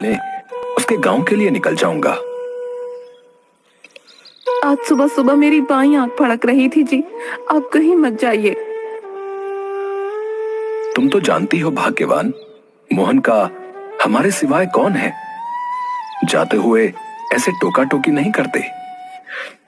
ले, उसके गांव के लिए निकल जाऊंगा। आज सुबह सुबह मेरी बाईं आंख फड़क रही थी जी। आप कहीं मत जाइए। तुम तो जानती हो भाग्यवान, मोहन का हमारे सिवाय कौन है। जाते हुए ऐसे टोका टोकी नहीं करते।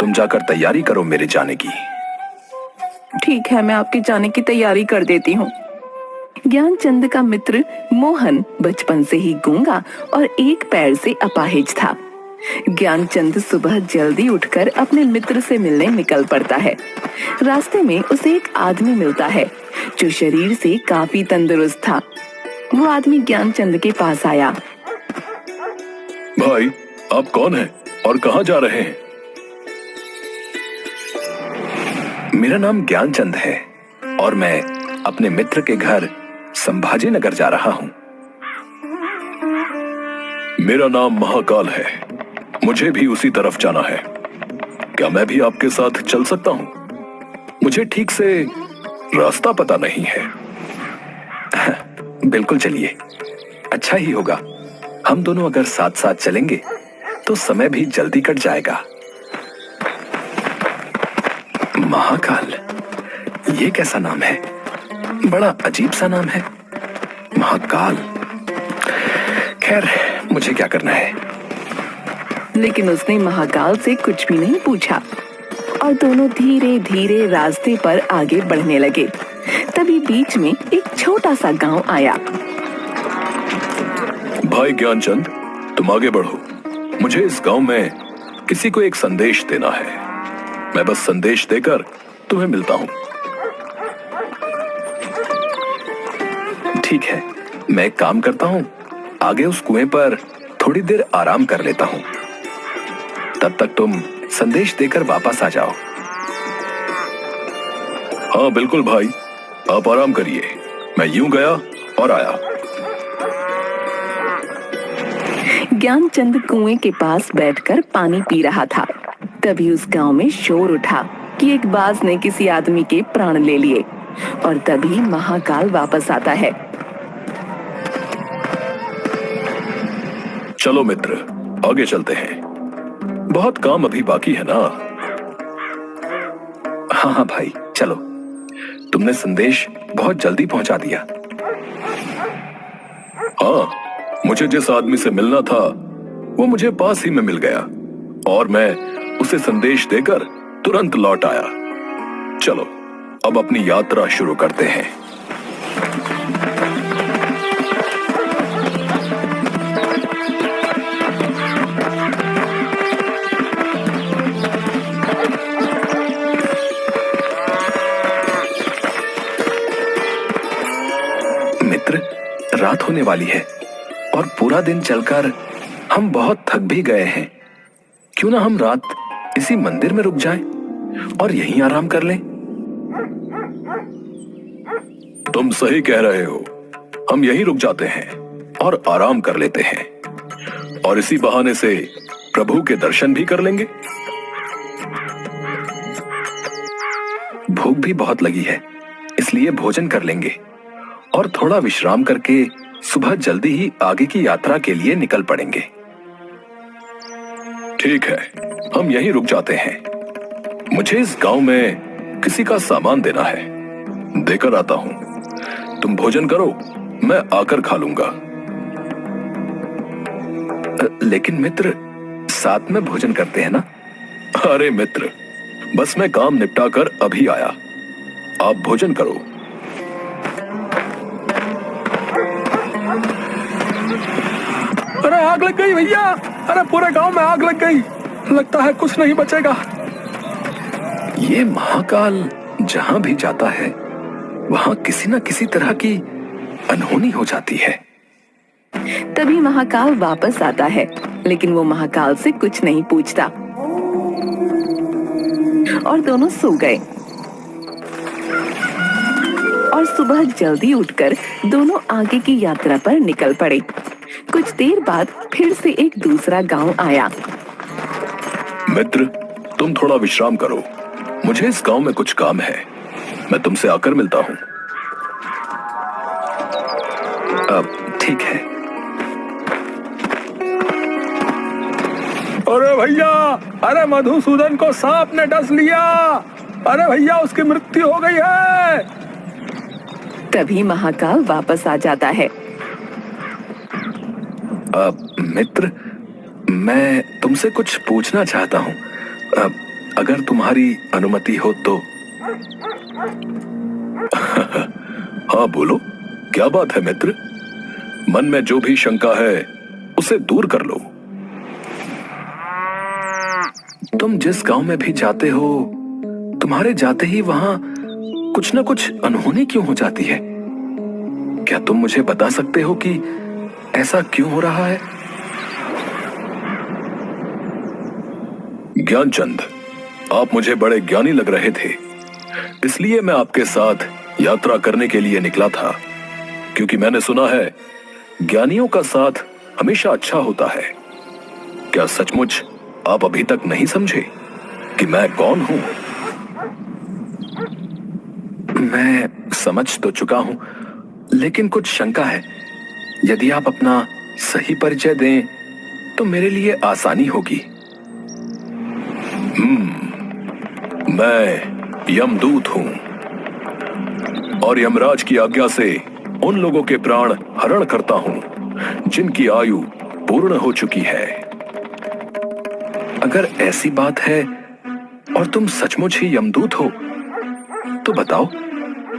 तुम जाकर तैयारी करो मेरे जाने की। ठीक है, मैं आपके जाने की तैयारी कर देती हूँ। ज्ञानचंद का मित्र मोहन बचपन से ही गूंगा और एक पैर से अपाहिज था। ज्ञानचंद सुबह जल्दी उठकर अपने मित्र से मिलने निकल पड़ता है। रास्ते में उसे एक आदमी मिलता है जो शरीर से काफी तंदुरुस्त था। वो आदमी ज्ञानचंद के पास आया। भाई, आप कौन हैं और कहां जा रहे हैं? मेरा नाम ज्ञानचंद है और मैं अपने मित्र के घर संभाजी नगर जा रहा हूं। मेरा नाम महाकाल है, मुझे भी उसी तरफ जाना है। क्या मैं भी आपके साथ चल सकता हूं? मुझे ठीक से रास्ता पता नहीं है। बिल्कुल चलिए, अच्छा ही होगा। हम दोनों अगर साथ साथ चलेंगे तो समय भी जल्दी कट जाएगा। महाकाल, ये कैसा नाम है? बड़ा अजीब सा नाम है, महाकाल। खैर, मुझे क्या करना है। लेकिन उसने महाकाल से कुछ भी नहीं पूछा और दोनों धीरे धीरे रास्ते पर आगे बढ़ने लगे। तभी बीच में एक छोटा सा गांव आया। भाई ज्ञानचंद, तुम आगे बढ़ो। मुझे इस गांव में किसी को एक संदेश देना है। मैं बस संदेश देकर तुम्हें मिलता हूं। ठीक है, मैं एक काम करता हूं, आगे उस कुएं पर थोड़ी देर आराम कर लेता हूं। तब तक तुम संदेश देकर वापस आ जाओ। हाँ बिल्कुल भाई, आप आराम करिए। मैं यूं गया और आया। ज्ञानचंद कुएं के पास बैठकर पानी पी रहा था। तभी उस गांव में शोर उठा कि एक बाज ने किसी आदमी के प्राण ले लिए। और तभी महाकाल वापस आता है। चलो मित्र, आगे चलते हैं। बहुत काम अभी बाकी है ना। हाँ हाँ भाई, चलो। तुमने संदेश बहुत जल्दी पहुंचा दिया। हाँ, मुझे जिस आदमी से मिलना था वो मुझे पास ही में मिल गया और मैं उसे संदेश देकर तुरंत लौट आया। चलो, अब अपनी यात्रा शुरू करते हैं। मित्र, रात होने वाली है और पूरा दिन चलकर हम बहुत थक भी गए हैं। क्यों ना हम रात इसी मंदिर में रुक जाएं और यहीं आराम कर लें। तुम सही कह रहे हो, हम यहीं रुक जाते हैं और आराम कर लेते हैं और इसी बहाने से प्रभु के दर्शन भी कर लेंगे। भूख भी बहुत लगी है, इसलिए भोजन कर लेंगे और थोड़ा विश्राम करके सुबह जल्दी ही आगे की यात्रा के लिए निकल पड़ेंगे। ठीक है, हम यहीं रुक जाते हैं। मुझे इस गांव में किसी का सामान देना है, देकर आता हूं। तुम भोजन करो, मैं आकर खा लूंगा। लेकिन मित्र, साथ में भोजन करते हैं ना। अरे मित्र, बस मैं काम निपटा कर अभी आया, आप भोजन करो। अरे आग लग गई भैया, अरे पूरे गांव में आग लग गई। लगता है कुछ नहीं बचेगा। ये महाकाल जहां भी जाता है वहां किसी न किसी तरह की अनहोनी हो जाती है। तभी महाकाल वापस आता है, लेकिन वो महाकाल से कुछ नहीं पूछता और दोनों सो गए। और सुबह जल्दी उठकर दोनों आगे की यात्रा पर निकल पड़े। कुछ देर बाद फिर से एक दूसरा गांव आया। मित्र, तुम थोड़ा विश्राम करो, मुझे इस गांव में कुछ काम है। मैं तुमसे आकर मिलता हूं। अब ठीक है। अरे भैया, अरे मधुसूदन को सांप ने डस लिया। अरे भैया, उसकी मृत्यु हो गई है। तभी महाकाल वापस आ जाता है। मित्र, मैं तुमसे कुछ पूछना चाहता हूँ, अगर तुम्हारी अनुमति हो तो। हाँ बोलो, क्या बात है मित्र? मन में जो भी शंका है उसे दूर कर लो। तुम जिस गांव में भी जाते हो, तुम्हारे जाते ही वहां कुछ न कुछ अनहोनी क्यों हो जाती है? क्या तुम मुझे बता सकते हो कि ऐसा क्यों हो रहा है? ज्ञानचंद, आप मुझे बड़े ज्ञानी लग रहे थे, इसलिए मैं आपके साथ यात्रा करने के लिए निकला था, क्योंकि मैंने सुना है ज्ञानियों का साथ हमेशा अच्छा होता है। क्या सचमुच आप अभी तक नहीं समझे कि मैं कौन हूं? मैं समझ तो चुका हूं, लेकिन कुछ शंका है। यदि आप अपना सही परिचय दें तो मेरे लिए आसानी होगी। मैं यमदूत हूं और यमराज की आज्ञा से उन लोगों के प्राण हरण करता हूं जिनकी आयु पूर्ण हो चुकी है। अगर ऐसी बात है और तुम सचमुच ही यमदूत हो, तो बताओ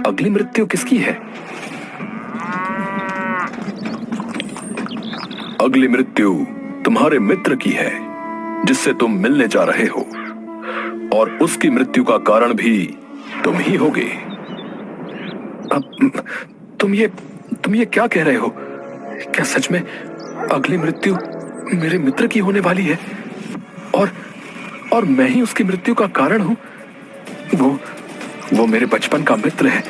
अगली मृत्यु किसकी है? अगली मृत्यु तुम्हारे मित्र की है, जिससे तुम मिलने जा रहे हो, और उसकी मृत्यु का कारण भी तुम ही होगे। अब तुम ये क्या कह रहे हो? क्या सच में अगली मृत्यु मेरे मित्र की होने वाली है, और मैं ही उसकी मृत्यु का कारण हूं? वो मेरे बचपन का मित्र है,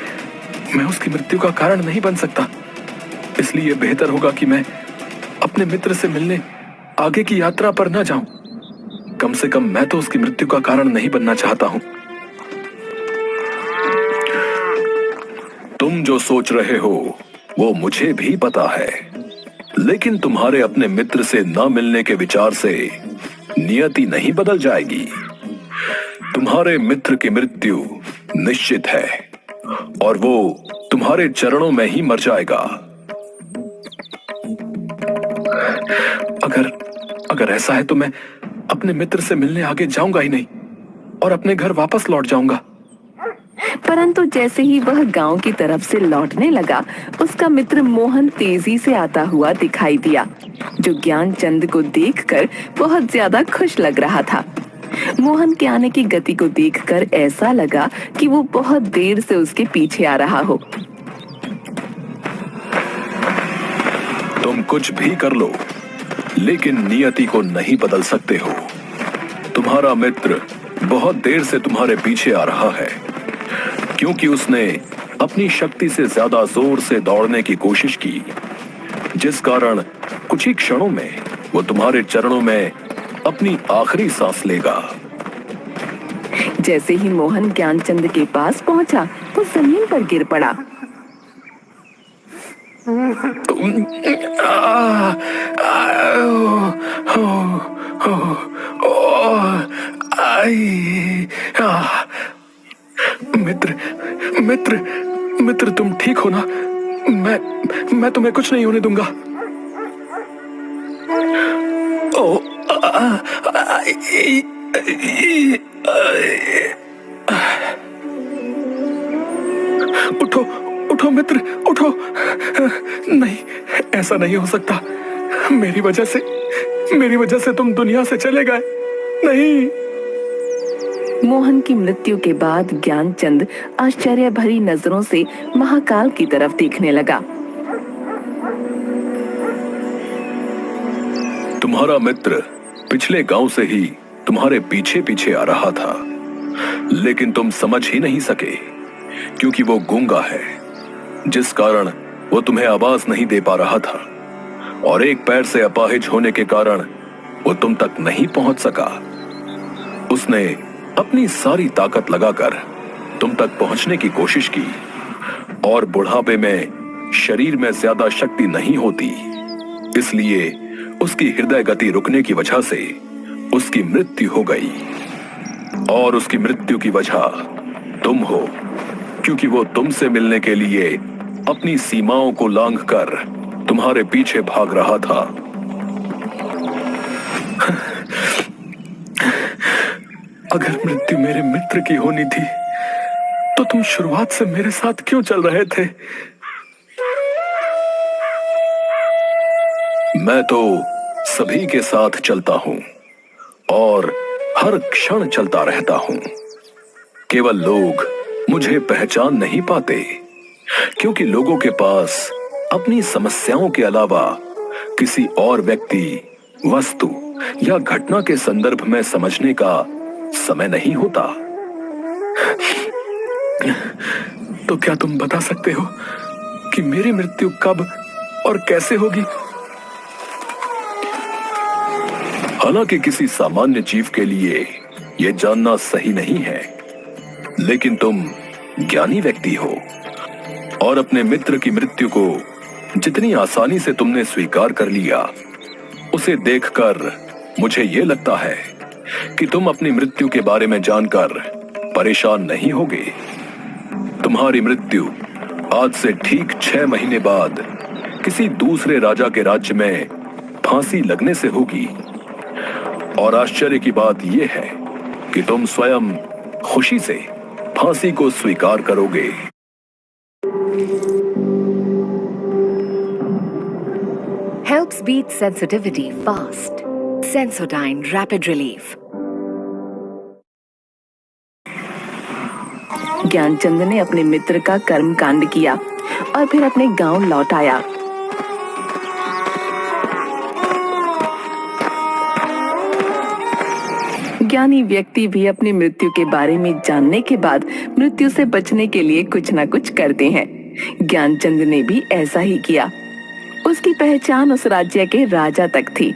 मैं उसकी मृत्यु का कारण नहीं बन सकता। इसलिए बेहतर होगा कि मैं अपने मित्र से मिलने आगे की यात्रा पर ना जाऊं। कम से कम मैं तो उसकी मृत्यु का कारण नहीं बनना चाहता हूं। तुम जो सोच रहे हो वो मुझे भी पता है, लेकिन तुम्हारे अपने मित्र से ना मिलने के विचार से नियति नहीं बदल जाएगी। तुम्हारे मित्र की मृत्यु निश्चित है और वो तुम्हारे चरणों में ही मर जाएगा। अगर ऐसा है तो मैं अपने मित्र से मिलने आगे जाऊंगा ही नहीं और अपने घर वापस लौट जाऊंगा। परंतु जैसे ही वह गांव की तरफ से लौटने लगा, उसका मित्र मोहन तेजी से आता हुआ दिखाई दिया, जो ज्ञानचंद को देखकर बहुत ज्यादा खुश लग रहा था। मोहन के आने की गति को देखकर ऐसा लगा कि वो बहुत देर से उसके पीछे आ रहा हो। तुम कुछ भी कर लो, लेकिन नियति को नहीं बदल सकते हो। तुम्हारा मित्र बहुत देर से तुम्हारे पीछे आ रहा है, क्योंकि उसने अपनी शक्ति से ज्यादा जोर से दौड़ने की कोशिश की, जिस कारण कुछ ही क्षणों में वो तुम्हारे चरणों में अपनी आखिरी सांस लेगा। जैसे ही मोहन ज्ञानचंद के पास पहुंचा, वो जमीन पर गिर पड़ा। मित्र, तुम ठीक हो ना? मैं तुम्हें कुछ नहीं होने दूंगा। उठो मित्र, उठो। नहीं, ऐसा नहीं हो सकता। मेरी वजह से तुम दुनिया से चले गए। नहीं। मोहन की मृत्यु के बाद ज्ञानचंद आश्चर्य भरी नजरों से महाकाल की तरफ देखने लगा। तुम्हारा मित्र पिछले गांव से ही तुम्हारे पीछे पीछे आ रहा था, लेकिन तुम समझ ही नहीं सके, क्योंकि वो गूंगा है, जिस कारण वो तुम्हें आवाज नहीं दे पा रहा था, और एक पैर से अपाहिज होने के कारण वो तुम तक नहीं पहुंच सका। उसने अपनी सारी ताकत लगाकर तुम तक पहुंचने की कोशिश की, और बुढ़ापे में शरीर में ज्यादा शक्ति नहीं होती, इसलिए उसकी हृदय गति रुकने की वजह से उसकी मृत्यु हो गई। और उसकी मृत्यु की वजह तुम हो, क्योंकि वो तुमसे मिलने के लिए अपनी सीमाओं को लांघकर तुम्हारे पीछे भाग रहा था। अगर मृत्यु मेरे मित्र की होनी थी तो तुम शुरुआत से मेरे साथ क्यों चल रहे थे? मैं तो सभी के साथ चलता हूं और हर क्षण चलता रहता हूं। केवल लोग मुझे पहचान नहीं पाते, क्योंकि लोगों के पास अपनी समस्याओं के अलावा किसी और व्यक्ति, वस्तु या घटना के संदर्भ में समझने का समय नहीं होता। तो क्या तुम बता सकते हो कि मेरी मृत्यु कब और कैसे होगी? हालांकि किसी सामान्य जीव के लिए यह जानना सही नहीं है, लेकिन तुम ज्ञानी व्यक्ति हो और अपने मित्र की मृत्यु को जितनी आसानी से तुमने स्वीकार कर लिया, उसे देखकर मुझे यह लगता है कि तुम अपनी मृत्यु के बारे में जानकर परेशान नहीं होगे। तुम्हारी मृत्यु आज से ठीक 6 महीने बाद किसी दूसरे राजा के राज्य में फांसी लगने से होगी। और आश्चर्य की बात यह है कि तुम स्वयं खुशी से फांसी को स्वीकार करोगे। Helps beat sensitivity fast. Sensodyne Rapid Relief. Gyanchand ने अपने मित्र का कर्म कांड किया और फिर अपने गांव लौट आया। ज्ञानी व्यक्ति भी अपनी मृत्यु के बारे में जानने के बाद मृत्यु से बचने के लिए कुछ न कुछ करते हैं। ज्ञानचंद ने भी ऐसा ही किया। उसकी पहचान उस राज्य के राजा तक थी।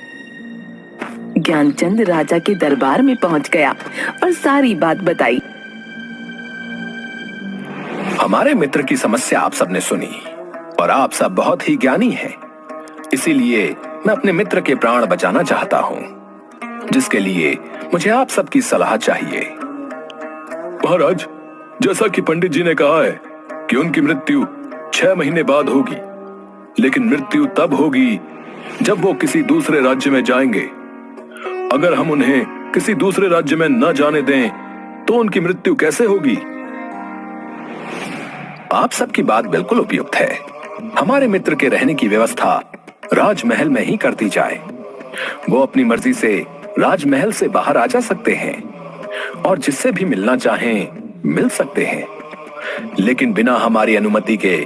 ज्ञानचंद राजा के दरबार में पहुंच गया और सारी बात बताई। हमारे मित्र की समस्या आप सबने सुनी और आप सब बहुत ही ज्ञानी हैं। इसीलिए मैं अपने मित्र के प्राण बचाना चाहता हूं, जिसके लिए मुझे आप सबकी सलाह चाहिए। महाराज, जैसा कि पंडित जी ने कहा है कि उनकी मृत्यु 6 महीने बाद होगी, लेकिन मृत्यु तब होगी जब वो किसी दूसरे राज्य में जाएंगे। अगर हम उन्हें किसी दूसरे राज्य में न जाने दें तो उनकी मृत्यु कैसे होगी? आप सबकी बात बिल्कुल उपयुक्त है। हमारे मित्र के रहने की व्यवस्था राजमहल में ही करती जाए। वो अपनी मर्जी से राजमहल से बाहर आ जा सकते हैं और जिससे भी मिलना चाहें मिल सकते हैं, लेकिन बिना हमारी अनुमति के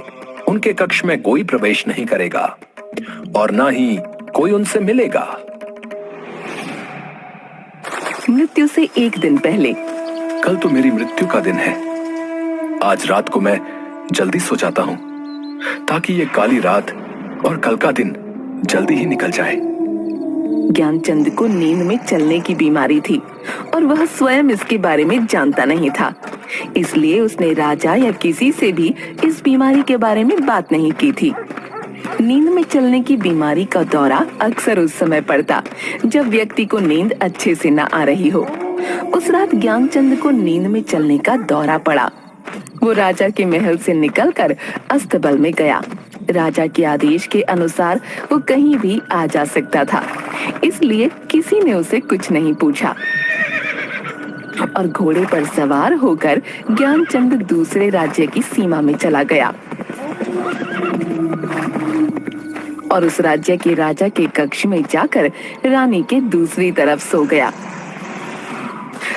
उनके कक्ष में कोई प्रवेश नहीं करेगा और ना ही कोई उनसे मिलेगा। मृत्यु से एक दिन पहले। कल तो मेरी मृत्यु का दिन है। आज रात को मैं जल्दी सो जाता हूं ताकि ये काली रात और कल का दिन जल्दी ही निकल जाए। ज्ञानचंद को नींद में चलने की बीमारी थी और वह स्वयं इसके बारे में जानता नहीं था। इसलिए उसने राजा या किसी से भी इस बीमारी के बारे में बात नहीं की थी। नींद में चलने की बीमारी का दौरा अक्सर उस समय पड़ता जब व्यक्ति को नींद अच्छे से न आ रही हो। उस रात ज्ञानचंद को नींद में चलने का दौरा पड़ा। वो राजा के महल से निकलकर अस्तबल में गया। राजा के आदेश के अनुसार वो कहीं भी आ जा सकता था, इसलिए किसी ने उसे कुछ नहीं पूछा और घोड़े पर सवार होकर ज्ञानचंद दूसरे राज्य की सीमा में चला गया और उस राज्य के राजा के कक्ष में जाकर रानी के दूसरी तरफ सो गया।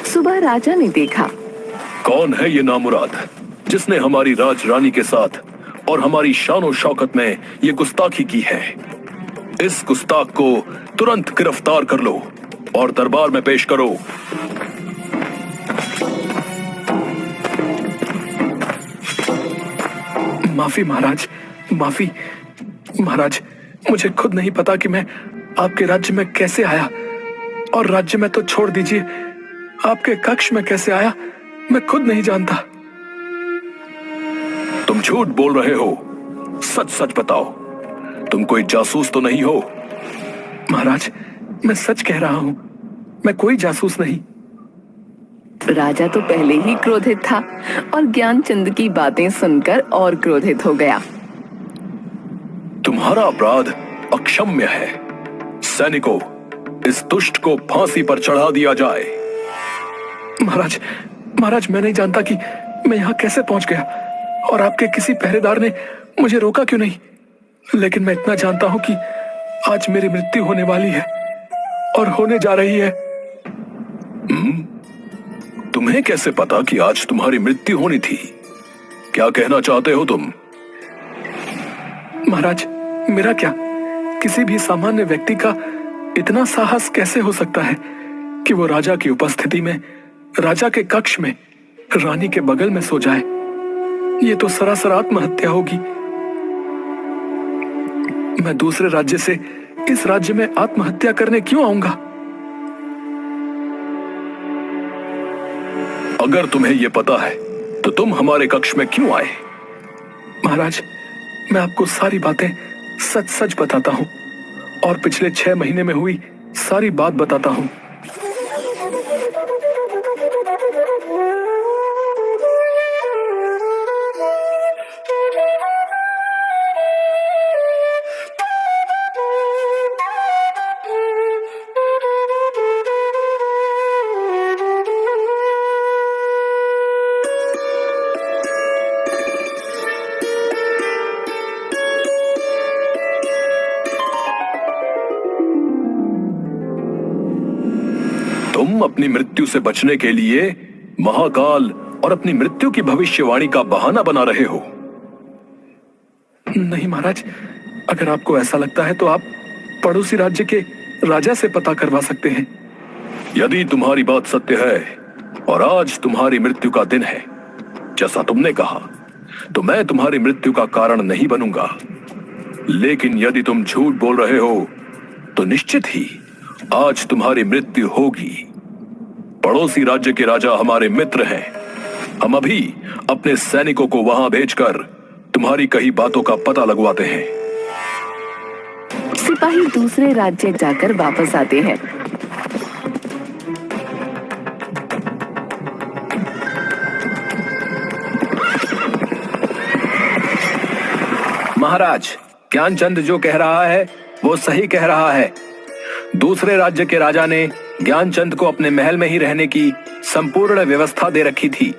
सुबह राजा ने देखा, कौन है ये नामुराद जिसने हमारी राज रानी के साथ और हमारी शान शौकत में ये गुस्ताखी की है? इस गुस्ताख को तुरंत गिरफ्तार कर लो और दरबार में पेश करो। माफी महाराज, माफी महाराज। मुझे खुद नहीं पता कि मैं आपके राज्य में कैसे आया, और राज्य में तो छोड़ दीजिए, आपके कक्ष में कैसे आया मैं खुद नहीं जानता। तुम झूठ बोल रहे हो, सच सच बताओ, तुम कोई जासूस तो नहीं हो? महाराज, मैं सच कह रहा हूं। मैं कोई जासूस नहीं। राजा तो पहले ही क्रोधित था और ज्ञानचंद की बातें सुनकर और क्रोधित हो गया। तुम्हारा अपराध अक्षम्य है। सैनिकों, इस दुष्ट को फांसी पर चढ़ा दिया जाए। महाराज, महाराज, मैं नहीं जानता कि मैं यहाँ कैसे पहुंच गया और आपके किसी पहरेदार ने मुझे रोका क्यों नहीं, लेकिन मैं इतना जानता हूं कि आज मेरी मृत्यु होने वाली है और होने जा रही है। तुम्हें कैसे पता कि आज तुम्हारी मृत्यु होनी थी? क्या कहना चाहते हो तुम? महाराज, मेरा क्या, किसी भी सामान्य व्यक्ति का इतना साहस कैसे हो सकता है कि वो राजा की उपस्थिति में, राजा के कक्ष में, रानी के बगल में सो जाए? ये तो सरासर आत्महत्या होगी। मैं दूसरे राज्य से इस राज्य में आत्महत्या करने क्यों आऊंगा? अगर तुम्हें यह पता है तो तुम हमारे कक्ष में क्यों आए? महाराज, मैं आपको सारी बातें सच सच बताता हूं और पिछले 6 महीने में हुई सारी बात बताता हूं। तुम अपनी मृत्यु से बचने के लिए महाकाल और अपनी मृत्यु की भविष्यवाणी का बहाना बना रहे हो। नहीं महाराज, अगर आपको ऐसा लगता है तो आप पड़ोसी राज्य के राजा से पता करवा सकते हैं। यदि तुम्हारी बात सत्य है और आज तुम्हारी मृत्यु का दिन है जैसा तुमने कहा, तो मैं तुम्हारी मृत्यु का कारण नहीं बनूंगा। लेकिन यदि तुम झूठ बोल रहे हो तो निश्चित ही आज तुम्हारी मृत्यु होगी। पड़ोसी राज्य के राजा हमारे मित्र हैं। हम अभी अपने सैनिकों को वहां भेजकर तुम्हारी कही बातों का पता लगवाते हैं। सिपाही दूसरे राज्य जाकर वापस आते हैं। महाराज, ज्ञानचंद जो कह रहा है वो सही कह रहा है। दूसरे राज्य के राजा ने ज्ञानचंद को अपने महल में ही रहने की संपूर्ण व्यवस्था दे रखी थी।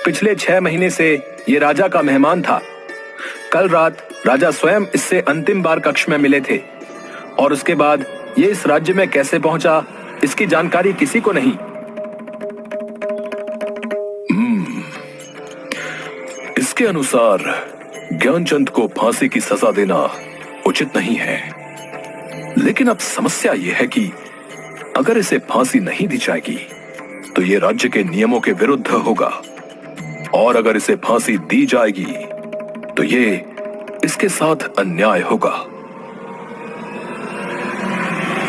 पिछले 6 महीने से ये राजा का मेहमान था। कल रात राजा स्वयं इससे अंतिम बार कक्ष में मिले थे और उसके बाद ये इस राज्य में कैसे पहुंचा, इसकी जानकारी किसी को नहीं। इसके अनुसार ज्ञानचंद को फांसी की सजा देना उचित नहीं है। लेकिन अब समस्या यह है कि अगर इसे फांसी नहीं दी जाएगी तो यह राज्य के नियमों के विरुद्ध होगा, और अगर इसे फांसी दी जाएगी तो ये इसके साथ अन्याय होगा।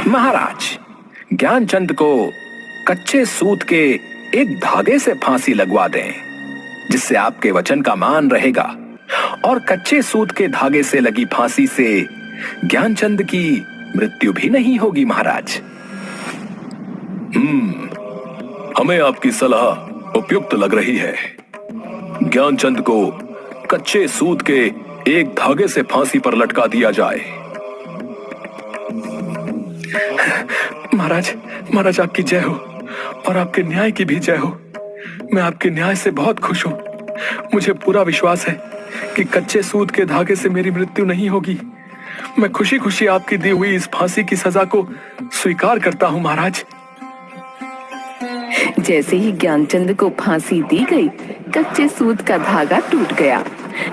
महाराज, ज्ञानचंद को कच्चे सूत के एक धागे से फांसी लगवा दें, जिससे आपके वचन का मान रहेगा, और कच्चे सूत के धागे से लगी फांसी से ज्ञानचंद की मृत्यु भी नहीं होगी। महाराज, हमें आपकी सलाह उपयुक्त लग रही है। ज्ञानचंद को कच्चे सूत के एक धागे से फांसी पर लटका दिया जाए। महाराज, महाराज, आपकी जय हो और आपके न्याय की भी जय हो। मैं आपके न्याय से बहुत खुश हूँ। मुझे पूरा विश्वास है कि कच्चे सूत के धागे से मेरी मृत्यु नहीं होगी। मैं खुशी खुशी आपकी दी हुई इस फांसी की सजा को स्वीकार करता हूँ। महाराज, जैसे ही ज्ञानचंद को फांसी दी गई, कच्चे सूत का धागा टूट गया,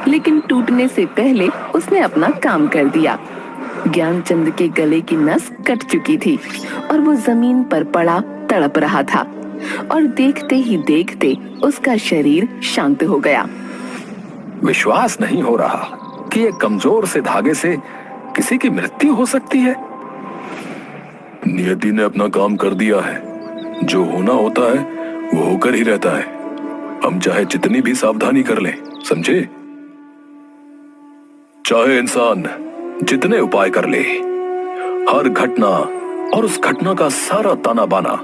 लेकिन टूटने से पहले उसने अपना काम कर दिया। ज्ञानचंद के गले की नस कट चुकी थी और वो जमीन पर पड़ा तड़प रहा था, और देखते ही देखते उसका शरीर शांत हो गया। विश्वास नहीं हो रहा कि एक कमजोर से धागे से किसी की मृत्यु हो सकती है। नियति ने अपना काम कर दिया है। जो होना होता है वो होकर ही रहता है। हम चाहे जितनी भी सावधानी कर लें, समझे? चाहे इंसान जितने उपाय कर ले, हर घटना और उस घटना का सारा ताना बाना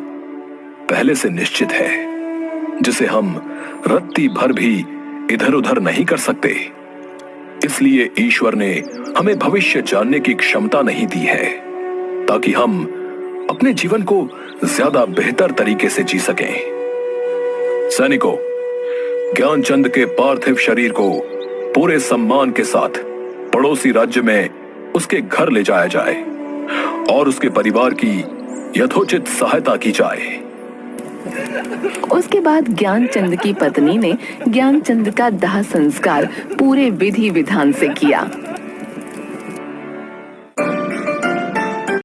पहले से निश्चित है, जिसे हम रत्ती भर भी इधर उधर नहीं कर सकते। इसलिए ईश्वर ने हमें भविष्य जानने की क्षमता नहीं दी है, ताकि हम अपने जीवन को ज्यादा बेहतर तरीके से जी सकें। सैनिकों, ज्ञानचंद के पार्थिव शरीर को पूरे सम्मान के साथ पड़ोसी राज्य में उसके घर ले जाया जाए और उसके परिवार की यथोचित सहायता की जाए। उसके बाद ज्ञानचंद की पत्नी ने ज्ञानचंद का दाह संस्कार पूरे विधि विधान से किया।